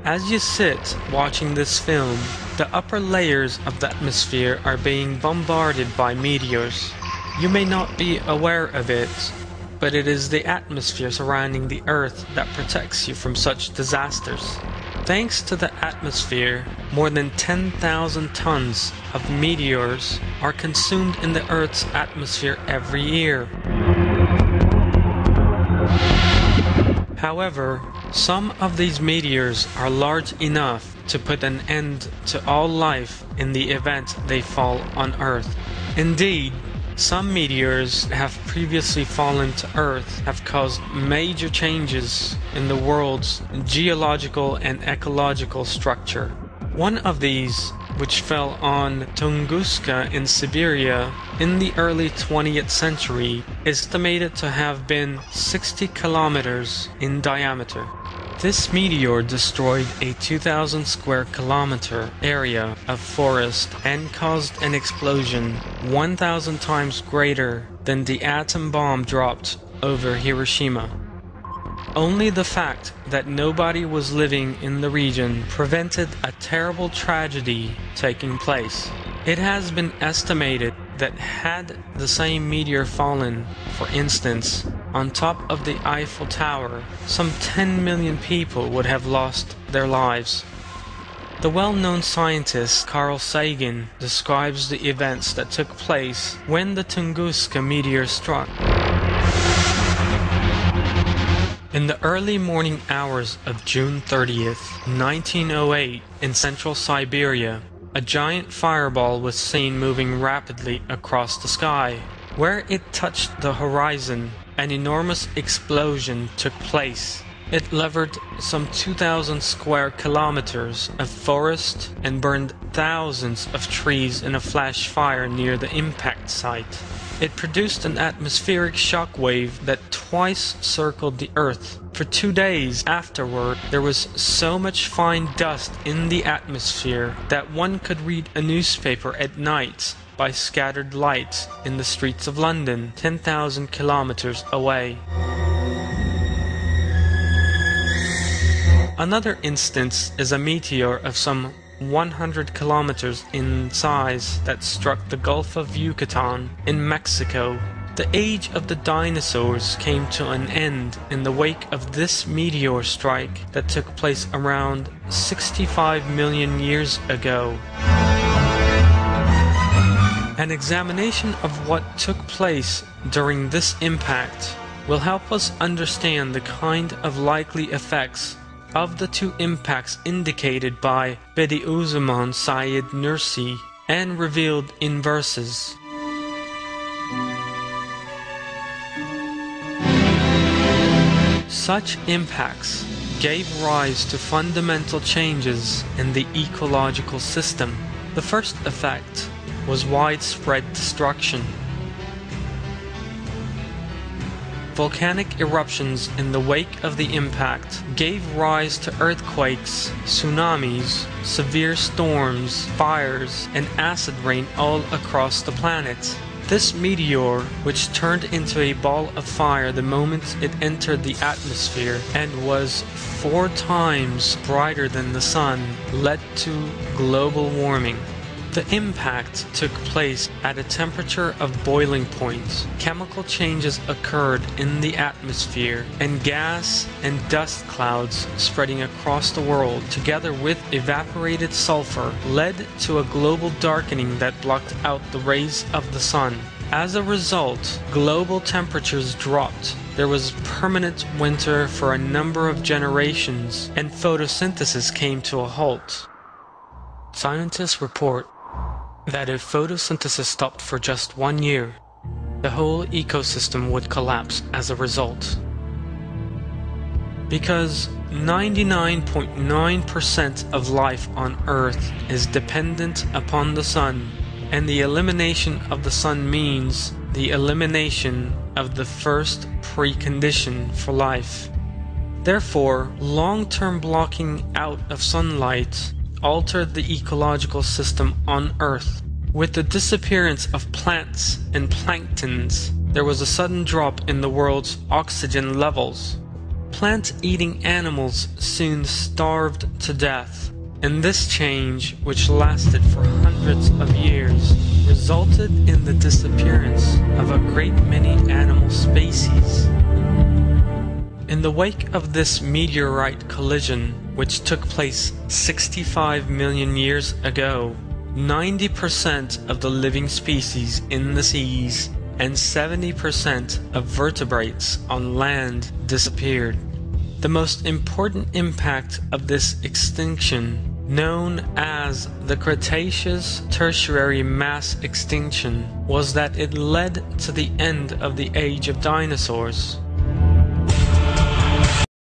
As you sit watching this film, the upper layers of the atmosphere are being bombarded by meteors. You may not be aware of it, but it is the atmosphere surrounding the Earth that protects you from such disasters. Thanks to the atmosphere, more than 10,000 tons of meteors are consumed in the Earth's atmosphere every year. However, some of these meteors are large enough to put an end to all life in the event they fall on Earth. Indeed, some meteors have previously fallen to Earth have caused major changes in the world's geological and ecological structure. One of these, which fell on Tunguska in Siberia in the early 20th century, is estimated to have been 60 kilometers in diameter. This meteor destroyed a 2,000 square kilometer area of forest and caused an explosion 1,000 times greater than the atom bomb dropped over Hiroshima. Only the fact that nobody was living in the region prevented a terrible tragedy taking place. It has been estimated that had the same meteor fallen, for instance, on top of the Eiffel Tower, some 10 million people would have lost their lives. The well-known scientist Carl Sagan describes the events that took place when the Tunguska meteor struck. In the early morning hours of June 30th, 1908, in central Siberia, a giant fireball was seen moving rapidly across the sky. Where it touched the horizon, an enormous explosion took place. It levered some 2,000 square kilometers of forest and burned thousands of trees in a flash fire near the impact site. It produced an atmospheric shock wave that twice circled the Earth. For 2 days afterward, there was so much fine dust in the atmosphere that one could read a newspaper at night by scattered light in the streets of London, 10,000 kilometers away. Another instance is a meteor of some 100 kilometers in size that struck the Gulf of Yucatan in Mexico. The age of the dinosaurs came to an end in the wake of this meteor strike that took place around 65 million years ago. An examination of what took place during this impact will help us understand the kind of likely effects of the two impacts indicated by Bediüzzaman Said Nursi and revealed in verses. Such impacts gave rise to fundamental changes in the ecological system. The first effect was widespread destruction. Volcanic eruptions in the wake of the impact gave rise to earthquakes, tsunamis, severe storms, fires, and acid rain all across the planet. This meteor, which turned into a ball of fire the moment it entered the atmosphere and was 4 times brighter than the sun, led to global warming. The impact took place at a temperature of boiling point. Chemical changes occurred in the atmosphere, and gas and dust clouds spreading across the world, together with evaporated sulfur, led to a global darkening that blocked out the rays of the sun. As a result, global temperatures dropped. There was permanent winter for a number of generations, and photosynthesis came to a halt. Scientists report that if photosynthesis stopped for just 1 year, the whole ecosystem would collapse as a result. Because 99.9% of life on Earth is dependent upon the sun, and the elimination of the sun means the elimination of the first precondition for life. Therefore, long-term blocking out of sunlight altered the ecological system on Earth. With the disappearance of plants and planktons, there was a sudden drop in the world's oxygen levels. Plant-eating animals soon starved to death, and this change, which lasted for hundreds of years, resulted in the disappearance of a great many animal species. In the wake of this meteorite collision, which took place 65 million years ago, 90% of the living species in the seas and 70% of vertebrates on land disappeared. The most important impact of this extinction, known as the Cretaceous Tertiary Mass Extinction, was that it led to the end of the age of dinosaurs.